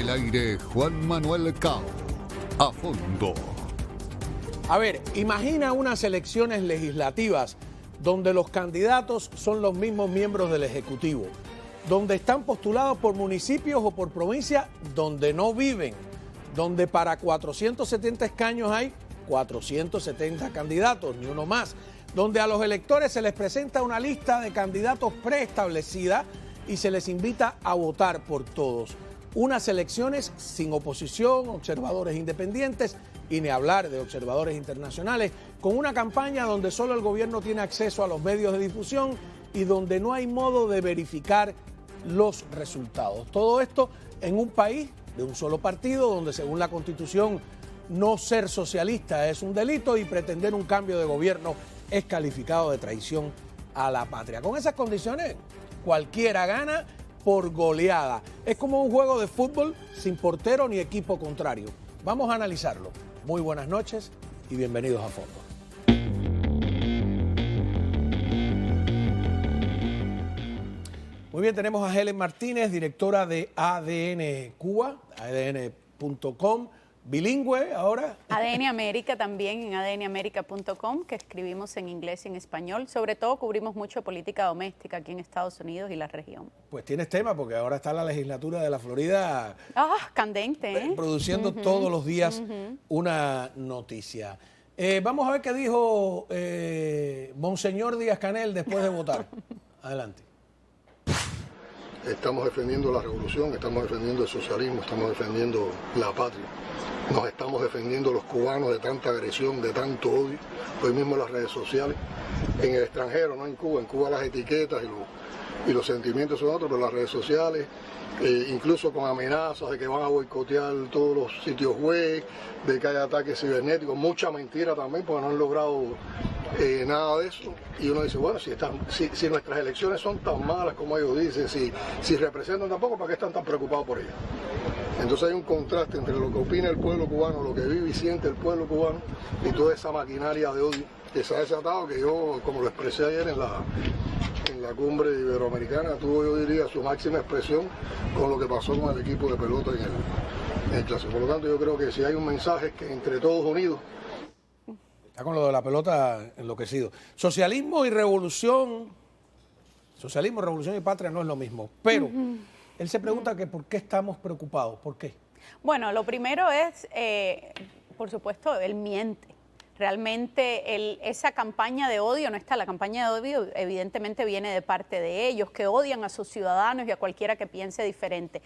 el aire Juan Manuel Cao. A fondo. A ver, imagina unas elecciones legislativas donde los candidatos son los mismos miembros del Ejecutivo, donde están postulados por municipios o por provincias donde no viven, donde para 470 escaños hay 470 candidatos, ni uno más, donde a los electores se les presenta una lista de candidatos preestablecida y se les invita a votar por todos. Unas elecciones sin oposición, observadores independientes y ni hablar de observadores internacionales, con una campaña donde solo el gobierno tiene acceso a los medios de difusión y donde no hay modo de verificar los resultados. Todo esto en un país de un solo partido, donde según la Constitución no ser socialista es un delito y pretender un cambio de gobierno es calificado de traición a la patria. Con esas condiciones, cualquiera gana por goleada. Es como un juego de fútbol sin portero ni equipo contrario. Vamos a analizarlo. Muy buenas noches y bienvenidos a Fondo. Muy bien, tenemos a Helen Martínez, directora de ADN Cuba, adn.com, bilingüe ahora. ADN América también, en adnamerica.com, que escribimos en inglés y en español. Sobre todo cubrimos mucho política doméstica aquí en Estados Unidos y la región. Pues tienes tema, porque ahora está la legislatura de la Florida candente, ¿eh? Produciendo todos los días una noticia. Vamos a ver qué dijo Monseñor Díaz-Canel después de votar. Adelante. Estamos defendiendo la revolución, estamos defendiendo el socialismo, estamos defendiendo la patria. Nos estamos defendiendo los cubanos de tanta agresión, de tanto odio. Hoy mismo en las redes sociales, en el extranjero, no en Cuba. En Cuba las etiquetas y los sentimientos son otros, pero las redes sociales, incluso con amenazas de que van a boicotear todos los sitios web, de que hay ataques cibernéticos, mucha mentira también, porque no han logrado nada de eso. Y uno dice, bueno, si nuestras elecciones son tan malas como ellos dicen, si representan tampoco, ¿para qué están tan preocupados por ellas? Entonces hay un contraste entre lo que opina el pueblo cubano, lo que vive y siente el pueblo cubano y toda esa maquinaria de odio que se ha desatado, que yo, como lo expresé ayer en la cumbre iberoamericana, tuvo, yo diría, su máxima expresión con lo que pasó con el equipo de pelota en el clásico. Por lo tanto, yo creo que si hay un mensaje que entre todos unidos. Está con lo de la pelota enloquecido. Socialismo y revolución y patria no es lo mismo, pero él se pregunta que por qué estamos preocupados, ¿por qué? Bueno, lo primero es, por supuesto, él miente. Realmente esa campaña de odio no está. La campaña de odio evidentemente viene de parte de ellos, que odian a sus ciudadanos y a cualquiera que piense diferente.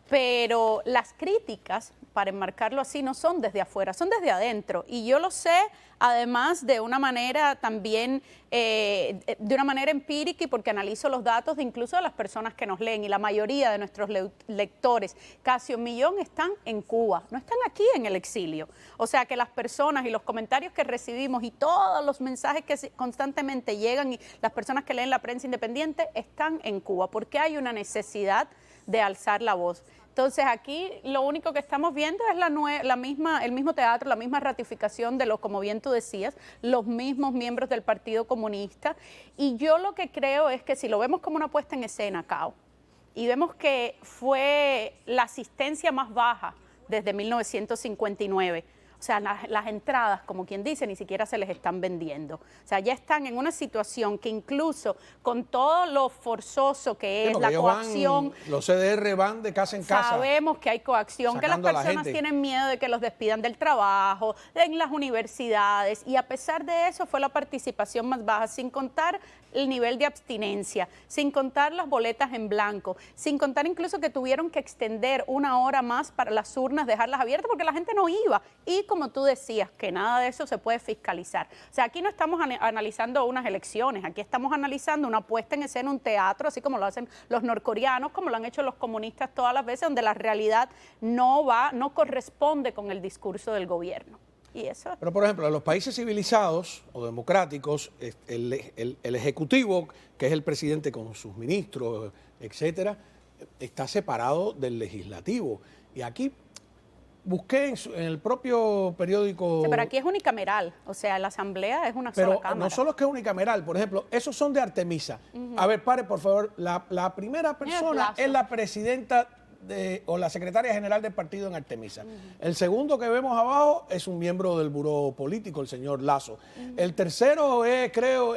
Pero las críticas, para enmarcarlo así, no son desde afuera, son desde adentro. Y yo lo sé, además, de una manera también, de una manera empírica, y porque analizo los datos de incluso de las personas que nos leen. Y la mayoría de nuestros lectores, casi 1 millón, están en Cuba, no están aquí en el exilio. O sea que las personas y los comentarios que recibimos y todos los mensajes que constantemente llegan y las personas que leen la prensa independiente están en Cuba, porque hay una necesidad de alzar la voz. Entonces aquí lo único que estamos viendo es el mismo teatro, la misma ratificación de como bien tú decías, los mismos miembros del Partido Comunista. Y yo lo que creo es que si lo vemos como una puesta en escena, Cao, y vemos que fue la asistencia más baja desde 1959, o sea, las entradas, como quien dice, ni siquiera se les están vendiendo. O sea, ya están en una situación que incluso con todo lo forzoso que es la coacción... Los CDR van de casa en casa. Sabemos que hay coacción, que las personas tienen miedo de que los despidan del trabajo, en las universidades, y a pesar de eso fue la participación más baja, sin contar el nivel de abstinencia, sin contar las boletas en blanco, sin contar incluso que tuvieron que extender 1 hora más para las urnas, dejarlas abiertas porque la gente no iba. Y como tú decías, que nada de eso se puede fiscalizar. O sea, aquí no estamos analizando unas elecciones, aquí estamos analizando una puesta en escena, un teatro, así como lo hacen los norcoreanos, como lo han hecho los comunistas todas las veces, donde la realidad no corresponde con el discurso del gobierno. Y eso. Pero, por ejemplo, en los países civilizados o democráticos, el Ejecutivo, que es el presidente con sus ministros, etcétera, está separado del Legislativo. Y aquí busqué en el propio periódico... Sí, pero aquí es unicameral, o sea, la Asamblea es una sola cámara. No solo es que es unicameral, por ejemplo, esos son de Artemisa. A ver, pare, por favor, la primera persona es la presidenta o la secretaria general del partido en Artemisa. El segundo que vemos abajo es un miembro del buró político, el señor Lazo. El tercero es, creo,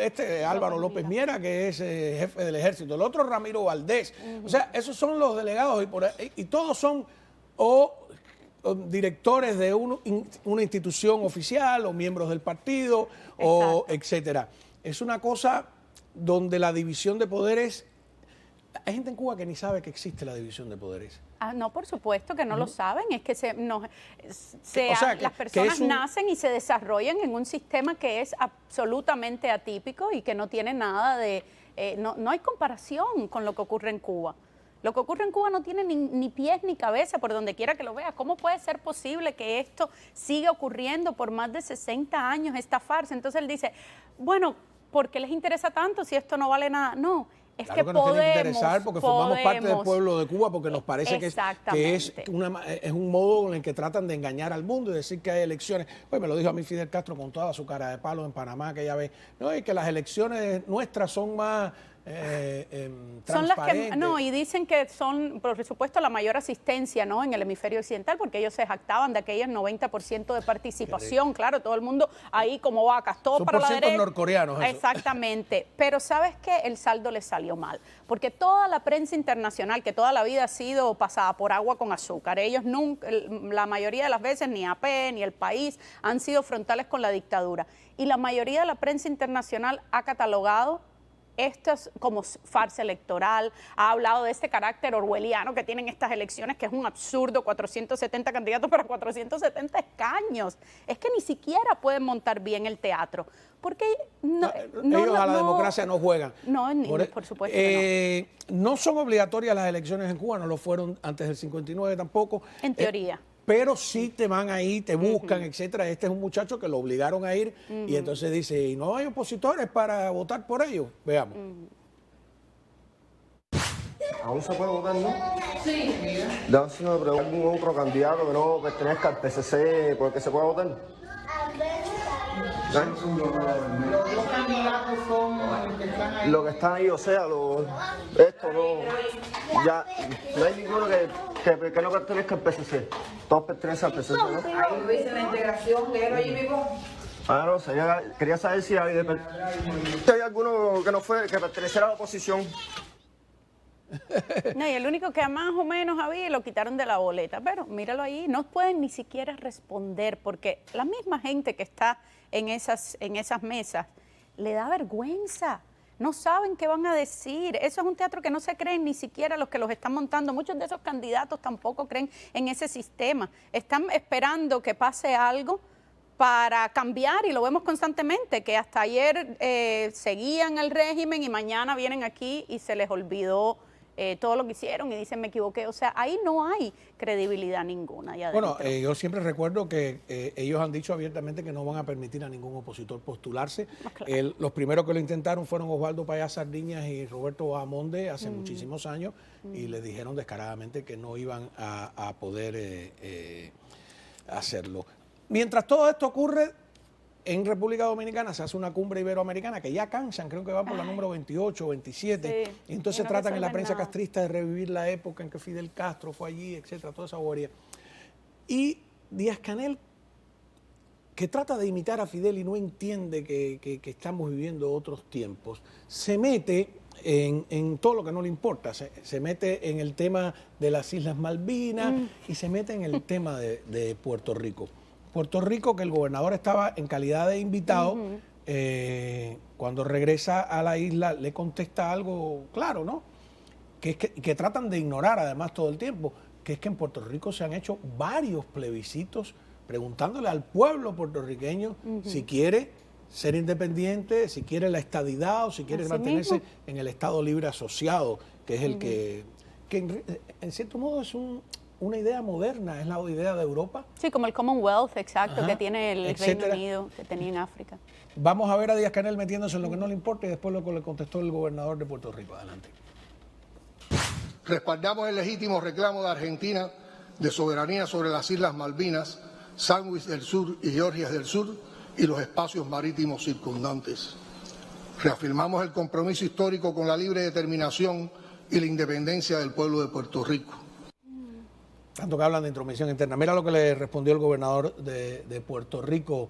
Álvaro López Miera, que es jefe del ejército. El otro, Ramiro Valdés. O sea, esos son los delegados y todos son o directores de una institución oficial o miembros del partido, o etcétera. Es una cosa donde la división de poderes... Hay gente en Cuba que ni sabe que existe la división de poderes. No, por supuesto que no lo saben, es que las personas nacen y se desarrollan en un sistema que es absolutamente atípico y que no tiene nada de... no hay comparación con lo que ocurre en Cuba. Lo que ocurre en Cuba no tiene ni pies ni cabeza por donde quiera que lo vea. ¿Cómo puede ser posible que esto siga ocurriendo por más de 60 años, esta farsa? Entonces él dice, bueno, ¿por qué les interesa tanto si esto no vale nada? No. Es claro que nos tiene que interesar porque formamos parte del pueblo de Cuba, porque nos parece que es un modo en el que tratan de engañar al mundo y decir que hay elecciones. Pues me lo dijo a mí Fidel Castro con toda su cara de palo en Panamá aquella vez. No, y que las elecciones nuestras son más son las que y dicen que son, por supuesto, la mayor asistencia, ¿no?, en el hemisferio occidental, porque ellos se jactaban de aquellos 90% de participación. Claro, todo el mundo ahí como vacas, todo son para la derecha. Norcoreanos. Eso. Exactamente. Pero ¿sabes qué? El saldo les salió mal, porque toda la prensa internacional, que toda la vida ha sido pasada por agua con azúcar, ellos nunca, la mayoría de las veces, ni AP ni El País han sido frontales con la dictadura. Y la mayoría de la prensa internacional ha catalogado esto es como farsa electoral, ha hablado de este carácter orwelliano que tienen estas elecciones, que es un absurdo, 470 candidatos para 470 escaños. Es que ni siquiera pueden montar bien el teatro, porque ellos a la democracia no juegan. No, por supuesto que no. No son obligatorias las elecciones en Cuba, no lo fueron antes del 59 tampoco. En teoría. Pero sí te van ahí, te buscan, etcétera. Este es un muchacho que lo obligaron a ir y entonces dice, ¿y no hay opositores para votar por ellos? Veamos. ¿Aún se puede votar, no? Sí. Dame si me pregunta algún otro candidato que no pertenezca al PCC porque se puede votar. Los candidatos son los que están ahí. Lo que están ahí, o sea, esto no. Ya, no hay ninguno que no pertenezca al PCC. Todos pertenecen al PCC, ¿no? Ahí lo dice la integración, léelo allí mismo. Ah, no, quería saber si hay alguno que perteneciera a la oposición. No, y el único que más o menos había lo quitaron de la boleta, pero míralo ahí, no pueden ni siquiera responder porque la misma gente que está en esas mesas le da vergüenza, no saben qué van a decir. Eso es un teatro que no se creen ni siquiera los que los están montando. Muchos de esos candidatos tampoco creen en ese sistema, están esperando que pase algo para cambiar, y lo vemos constantemente, que hasta ayer seguían el régimen y mañana vienen aquí y se les olvidó todo lo que hicieron y dicen me equivoqué. O sea, ahí no hay credibilidad ninguna. Bueno, yo siempre recuerdo que ellos han dicho abiertamente que no van a permitir a ningún opositor postularse. Claro. Los primeros que lo intentaron fueron Osvaldo Payá Sardiñas y Roberto Bahamonde hace muchísimos años y les dijeron descaradamente que no iban a poder hacerlo. Mientras todo esto ocurre, en República Dominicana se hace una cumbre iberoamericana que ya cansan, creo que va por la número 28 o 27. Sí, y entonces tratan en la prensa castrista de revivir la época en que Fidel Castro fue allí, etcétera, toda esa bobería. Y Díaz-Canel, que trata de imitar a Fidel y no entiende que estamos viviendo otros tiempos, se mete en todo lo que no le importa. Se mete en el tema de las Islas Malvinas y se mete en el tema de Puerto Rico. Puerto Rico, que el gobernador estaba en calidad de invitado, cuando regresa a la isla le contesta algo claro, ¿no? Que tratan de ignorar además todo el tiempo, que es que en Puerto Rico se han hecho varios plebiscitos preguntándole al pueblo puertorriqueño si quiere ser independiente, si quiere la estadidad o si quiere mantenerse en el Estado Libre Asociado, que es el que en cierto modo es una idea moderna, es la idea de Europa. Sí, como el Commonwealth, exacto, que tiene el Reino Unido, que tenía en África. Vamos a ver a Díaz-Canel metiéndose en lo que no le importa y después lo que le contestó el gobernador de Puerto Rico. Adelante. Respaldamos el legítimo reclamo de Argentina de soberanía sobre las Islas Malvinas, Sandwich del Sur y Georgias del Sur y los espacios marítimos circundantes. Reafirmamos el compromiso histórico con la libre determinación y la independencia del pueblo de Puerto Rico. Tanto que hablan de intromisión interna. Mira lo que le respondió el gobernador de Puerto Rico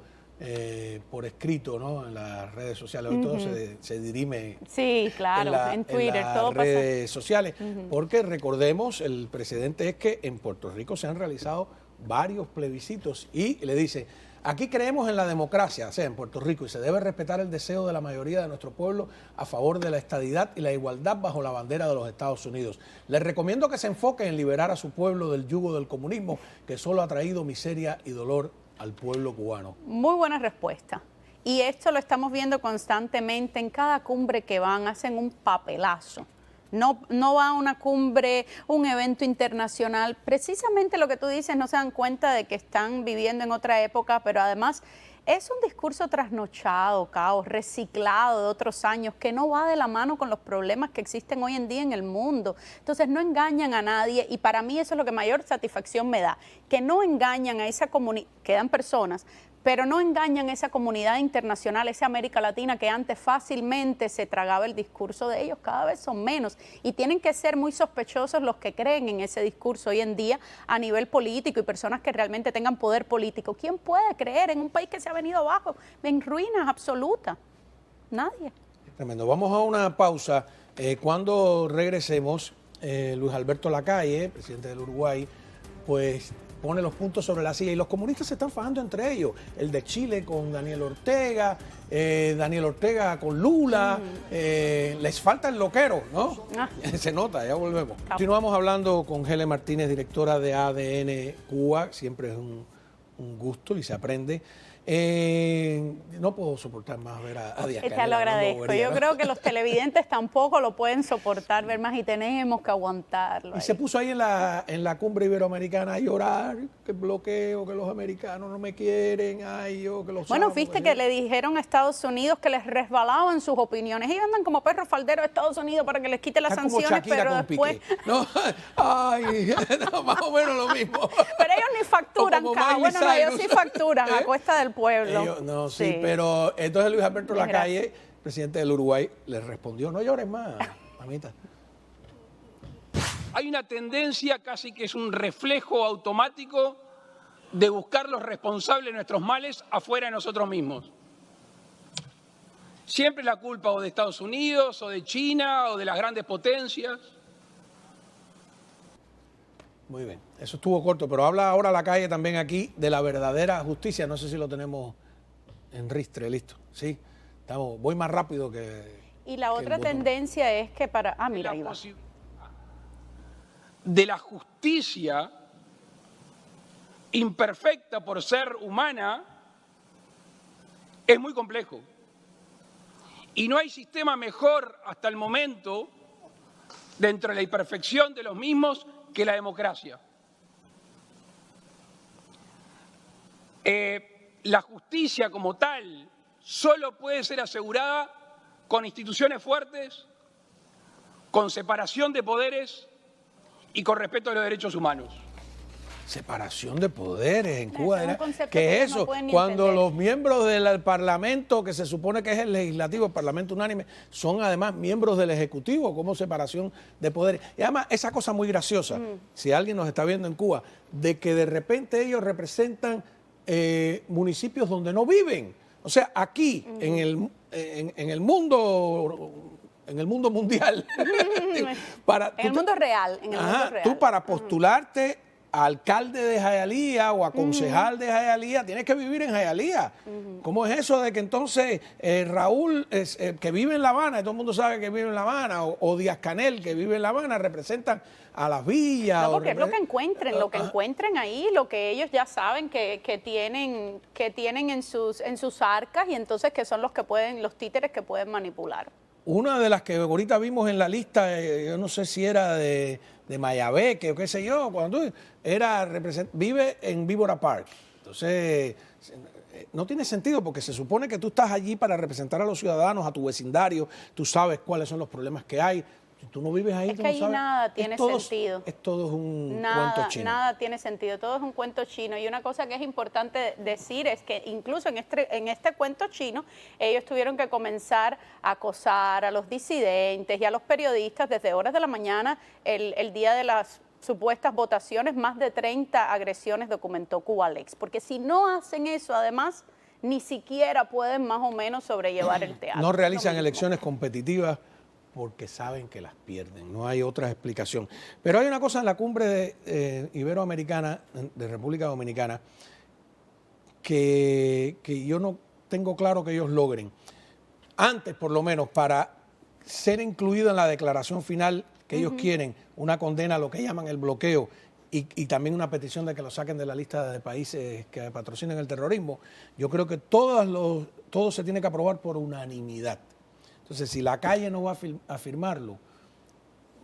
por escrito, ¿no? En las redes sociales. Hoy todo se dirime Sí, claro, en Twitter, las todo pasa. redes sociales. Porque recordemos, el precedente es que en Puerto Rico se han realizado varios plebiscitos y le dice, aquí creemos en la democracia, o sea, en Puerto Rico, y se debe respetar el deseo de la mayoría de nuestro pueblo a favor de la estadidad y la igualdad bajo la bandera de los Estados Unidos. Les recomiendo que se enfoquen en liberar a su pueblo del yugo del comunismo, que solo ha traído miseria y dolor al pueblo cubano. Muy buena respuesta. Y esto lo estamos viendo constantemente en cada cumbre que van, hacen un papelazo. No va a una cumbre, un evento internacional. Precisamente lo que tú dices, no se dan cuenta de que están viviendo en otra época, pero además es un discurso trasnochado, caos, reciclado de otros años, que no va de la mano con los problemas que existen hoy en día en el mundo. Entonces no engañan a nadie y para mí eso es lo que mayor satisfacción me da, que no engañan a esa comunidad, quedan personas, pero no engañan a esa comunidad internacional, esa América Latina que antes fácilmente se tragaba el discurso de ellos, cada vez son menos. Y tienen que ser muy sospechosos los que creen en ese discurso hoy en día a nivel político y personas que realmente tengan poder político. ¿Quién puede creer en un país que se ha venido abajo, en ruinas absolutas? Nadie. Tremendo. Vamos a una pausa. Cuando regresemos, Luis Alberto Lacalle, presidente del Uruguay, pues pone los puntos sobre la silla y los comunistas se están fajando entre ellos. El de Chile con Daniel Ortega con Lula, les falta el loquero, ¿no? Se nota, ya volvemos. Continuamos hablando con Helen Martínez, directora de ADN Cuba, siempre es un gusto y se aprende. No puedo soportar más ver a Díaz Canel. Te lo agradezco. Yo creo que los televidentes tampoco lo pueden soportar ver más y tenemos que aguantarlo. Y se puso ahí en la cumbre iberoamericana a llorar, que bloqueo, que los americanos no me quieren, ay, yo que los Bueno, amo, viste que le dijeron a Estados Unidos que les resbalaban sus opiniones. Ellos andan como perros falderos a Estados Unidos para que les quite las Está como sanciones, Shakira pero con después... Piqué. No, ay, no, más o menos lo mismo. Pero ellos ni facturan, O como Miley bueno, no, ellos sí Cyrus. facturan a cuesta del pueblo. Ellos, no, sí, pero entonces Luis Alberto Lacalle, presidente del Uruguay, le respondió, no llores más, mamita. Hay una tendencia casi que es un reflejo automático de buscar los responsables de nuestros males afuera de nosotros mismos. Siempre la culpa o de Estados Unidos, o de China, o de las grandes potencias. Muy bien, eso estuvo corto, pero habla ahora Lacalle también aquí de la verdadera justicia. No sé si lo tenemos en ristre, listo. Sí, voy más rápido que... Y la otra tendencia es que para... Ah, mira, ahí va. De la justicia imperfecta por ser humana es muy complejo. Y no hay sistema mejor hasta el momento, dentro de la imperfección de los mismos, que la democracia. La justicia como tal solo puede ser asegurada con instituciones fuertes, con separación de poderes y con respeto a los derechos humanos. Separación de poderes en Cuba. Es un concepto ¿Qué que es no eso? pueden ni Cuando entender. los miembros del Parlamento, que se supone que es el legislativo, el Parlamento unánime, son además miembros del Ejecutivo, como separación de poderes. Y además, esa cosa muy graciosa, si alguien nos está viendo en Cuba, de que de repente ellos representan municipios donde no viven. O sea, aquí, en el mundo mundial. En el mundo real. En el mundo real. Tú para postularte a alcalde de Jayalía o a concejal de Jayalía, tienes que vivir en Jayalía. ¿Cómo es eso de que entonces Raúl, que vive en La Habana, y todo el mundo sabe que vive en La Habana, o Díaz Canel, que vive en La Habana, representan a las villas? No, porque es lo que encuentren ahí, lo que ellos ya saben que tienen en sus arcas y entonces que son los títeres que pueden manipular. Una de las que ahorita vimos en la lista, yo no sé si era de Mayabeque o qué sé yo, cuando vive en Víbora Park. Entonces, no tiene sentido porque se supone que tú estás allí para representar a los ciudadanos, a tu vecindario, tú sabes cuáles son los problemas que hay. Si tú no vives ahí, Es tú que no ahí sabes. nada tiene sentido. Es todo un cuento chino. Nada tiene sentido, todo es un cuento chino. Y una cosa que es importante decir es que incluso en este cuento chino, ellos tuvieron que comenzar a acosar a los disidentes y a los periodistas desde horas de la mañana, el día de las supuestas votaciones, más de 30 agresiones documentó Cubalex. Porque si no hacen eso, además, ni siquiera pueden más o menos sobrellevar el teatro. No realizan elecciones competitivas porque saben que las pierden. No hay otra explicación. Pero hay una cosa en la cumbre iberoamericana, de República Dominicana, que yo no tengo claro que ellos logren. Antes, por lo menos, para ser incluido en la declaración final que ellos quieren, una condena a lo que llaman el bloqueo y también una petición de que lo saquen de la lista de países que patrocinan el terrorismo, yo creo que todo se tiene que aprobar por unanimidad. Entonces, si la calle no va a firmarlo,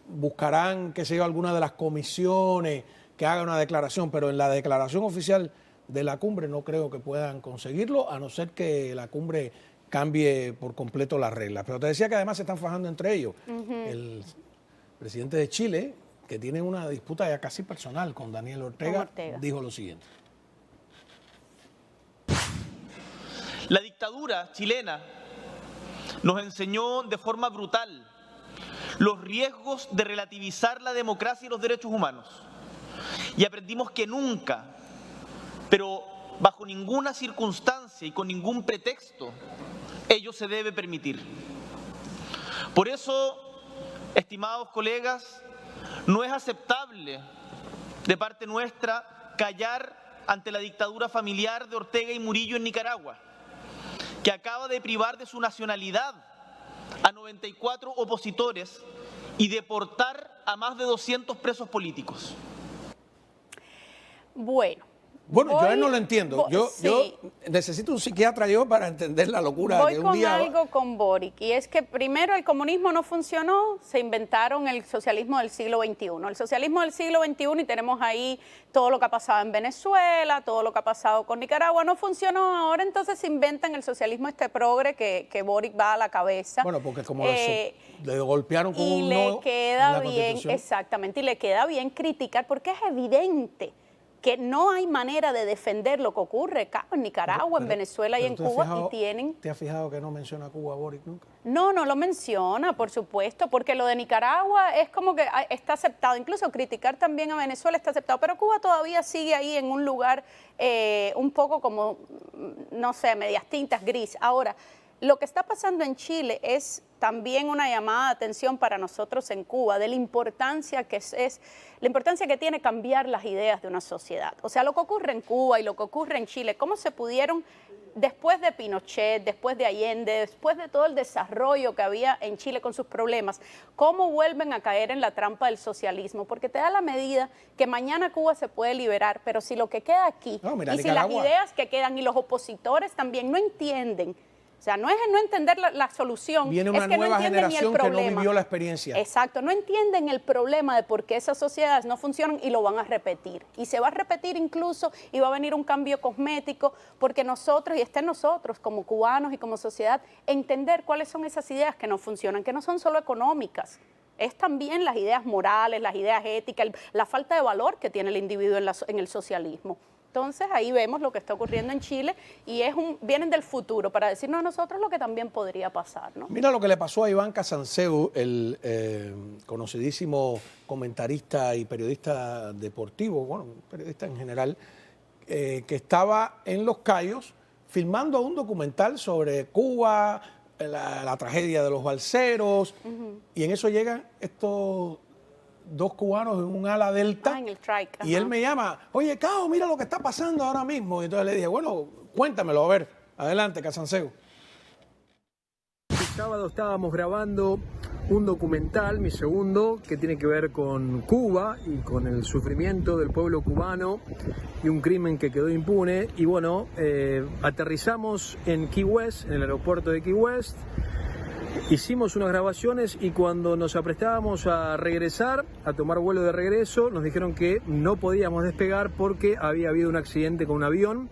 buscarán, qué sé yo, alguna de las comisiones que haga una declaración, pero en la declaración oficial de la cumbre no creo que puedan conseguirlo, a no ser que la cumbre cambie por completo las reglas. Pero te decía que además se están fajando entre ellos. El presidente de Chile, que tiene una disputa ya casi personal con Daniel Ortega, dijo lo siguiente. La dictadura chilena nos enseñó de forma brutal los riesgos de relativizar la democracia y los derechos humanos. Y aprendimos que nunca, pero bajo ninguna circunstancia y con ningún pretexto, ello se debe permitir. Por eso, estimados colegas, no es aceptable de parte nuestra callar ante la dictadura familiar de Ortega y Murillo en Nicaragua, que acaba de privar de su nacionalidad a 94 opositores y deportar a más de 200 presos políticos. Bueno, yo a él no lo entiendo. Yo necesito un psiquiatra yo para entender la locura Voy que un con día... algo con Boric, y es que primero el comunismo no funcionó, se inventaron el socialismo del siglo XXI. El socialismo del siglo XXI, y tenemos ahí todo lo que ha pasado en Venezuela, todo lo que ha pasado con Nicaragua, no funcionó. Ahora entonces se inventan el socialismo progre que Boric va a la cabeza. Bueno, porque como le golpearon con y un le no queda en la bien, Constitución. exactamente, y le queda bien criticar, porque es evidente que no hay manera de defender lo que ocurre acá en Nicaragua, en Venezuela y en Cuba, y tienen... ¿Te has fijado que no menciona a Cuba Boric nunca? No lo menciona, por supuesto, porque lo de Nicaragua es como que está aceptado, incluso criticar también a Venezuela está aceptado, pero Cuba todavía sigue ahí en un lugar un poco como, no sé, medias tintas, gris. Ahora, lo que está pasando en Chile es también una llamada de atención para nosotros en Cuba, de la importancia que la importancia que tiene cambiar las ideas de una sociedad. O sea, lo que ocurre en Cuba y lo que ocurre en Chile, cómo se pudieron, después de Pinochet, después de Allende, después de todo el desarrollo que había en Chile con sus problemas, cómo vuelven a caer en la trampa del socialismo, porque te da la medida que mañana Cuba se puede liberar, pero si lo que queda aquí, y si las ideas que quedan y los opositores también no entienden. O sea, no es no entender la solución, viene una es que nueva no entienden ni el generación que problema. no vivió la experiencia. Exacto, no entienden el problema de por qué esas sociedades no funcionan y lo van a repetir. Y se va a repetir incluso y va a venir un cambio cosmético porque nosotros, y está en nosotros como cubanos y como sociedad, entender cuáles son esas ideas que no funcionan, que no son solo económicas. Es también las ideas morales, las ideas éticas, la falta de valor que tiene el individuo en el socialismo. Entonces ahí vemos lo que está ocurriendo en Chile y vienen del futuro para decirnos a nosotros lo que también podría pasar, ¿no? Mira lo que le pasó a Iván Casanseu, el conocidísimo comentarista y periodista deportivo, bueno, periodista en general, que estaba en Los Cayos filmando un documental sobre Cuba, la tragedia de los balseros, y en eso llegan estos dos cubanos en un ala delta, en el trike, y él me llama, oye, Cao, mira lo que está pasando ahora mismo. Y entonces le dije, bueno, cuéntamelo, a ver, adelante, Casanseu. El sábado estábamos grabando un documental, mi segundo, que tiene que ver con Cuba y con el sufrimiento del pueblo cubano y un crimen que quedó impune. Y bueno, aterrizamos en Key West, en el aeropuerto de Key West. Hicimos unas grabaciones y cuando nos aprestábamos a regresar, a tomar vuelo de regreso, nos dijeron que no podíamos despegar porque había habido un accidente con un avión.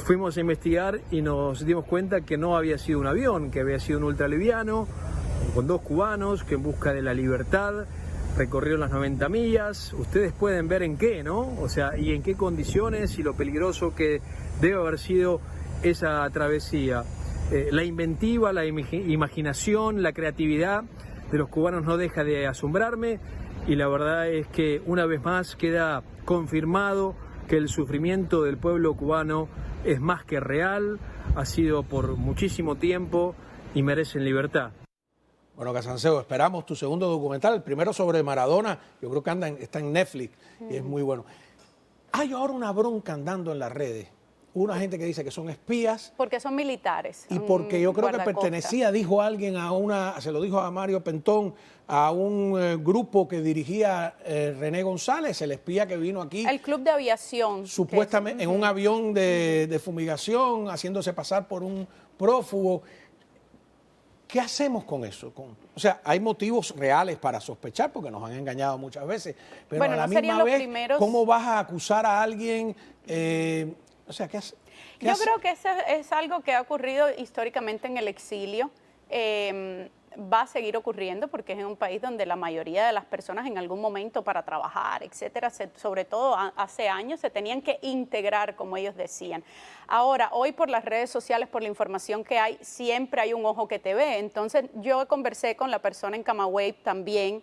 Fuimos a investigar y nos dimos cuenta que no había sido un avión, que había sido un ultraliviano con dos cubanos que en busca de la libertad recorrieron las 90 millas. Ustedes pueden ver en qué, ¿no? O sea, y en qué condiciones y lo peligroso que debe haber sido esa travesía. La inventiva, la imaginación, la creatividad de los cubanos no deja de asombrarme y la verdad es que una vez más queda confirmado que el sufrimiento del pueblo cubano es más que real, ha sido por muchísimo tiempo y merecen libertad. Bueno, Casanseo, esperamos tu segundo documental, el primero sobre Maradona, yo creo que está en Netflix y es muy bueno. Hay ahora una bronca andando en las redes, una gente que dice que son espías. Porque son militares. Y porque yo creo que guardacosta. pertenecía, dijo alguien se lo dijo a Mario Pentón, a un grupo que dirigía René González, el espía que vino aquí. El club de aviación. Supuestamente en un avión de fumigación, haciéndose pasar por un prófugo. ¿Qué hacemos con eso? O sea, hay motivos reales para sospechar porque nos han engañado muchas veces, pero bueno, a la no serían misma los vez, primeros... ¿cómo vas a acusar a alguien? O sea, ¿qué hace? Yo creo que eso es algo que ha ocurrido históricamente en el exilio. Va a seguir ocurriendo porque es en un país donde la mayoría de las personas en algún momento para trabajar, etcétera, sobre todo hace años, se tenían que integrar, como ellos decían. Ahora, hoy por las redes sociales, por la información que hay, siempre hay un ojo que te ve. Entonces, yo conversé con la persona en Camagüey también,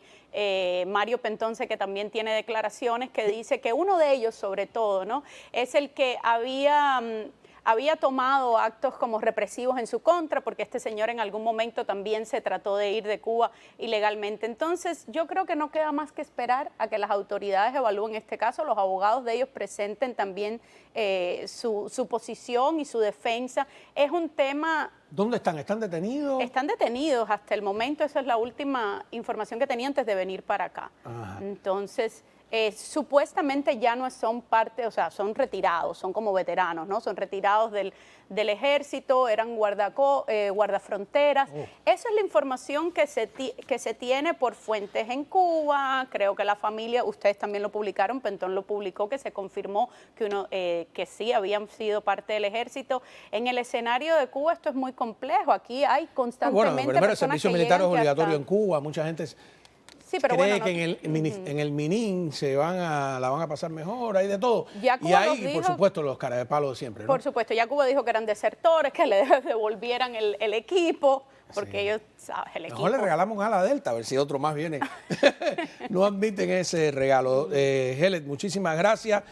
Mario Pentonce, que también tiene declaraciones, que dice que uno de ellos, sobre todo, ¿no?, es el que había tomado actos como represivos en su contra, porque este señor en algún momento también se trató de ir de Cuba ilegalmente. Entonces, yo creo que no queda más que esperar a que las autoridades evalúen este caso, los abogados de ellos presenten también su posición y su defensa. Es un tema... ¿Dónde están? ¿Están detenidos? Están detenidos hasta el momento, esa es la última información que tenía antes de venir para acá. Ajá. Entonces... supuestamente ya no son parte, o sea, son retirados, son como veteranos, ¿no? Son retirados del ejército, eran guardafronteras. Esa es la información que se tiene por fuentes en Cuba. Creo que la familia, ustedes también lo publicaron, Pentón lo publicó, que se confirmó que sí habían sido parte del ejército. En el escenario de Cuba esto es muy complejo. Aquí hay constantemente bueno, primero el servicio militar es obligatorio en hasta... Cuba, mucha gente... Sí, pero cree bueno, que en el Minin la van a pasar mejor, hay de todo. Ya y Cuba hay, nos dijo, por supuesto, los caras de palo de siempre, ¿no? Por supuesto, ya Cuba dijo que eran desertores, que le devolvieran el equipo, porque ellos, ¿sabes? El equipo... Mejor le regalamos un ala Delta, a ver si otro más viene. No admiten ese regalo. Helen, muchísimas gracias.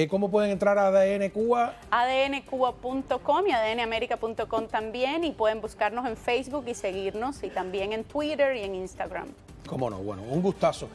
¿Cómo pueden entrar a ADN Cuba? ADNcuba.com y ADNamerica.com también, y pueden buscarnos en Facebook y seguirnos, y también en Twitter y en Instagram. Cómo no, bueno, un gustazo.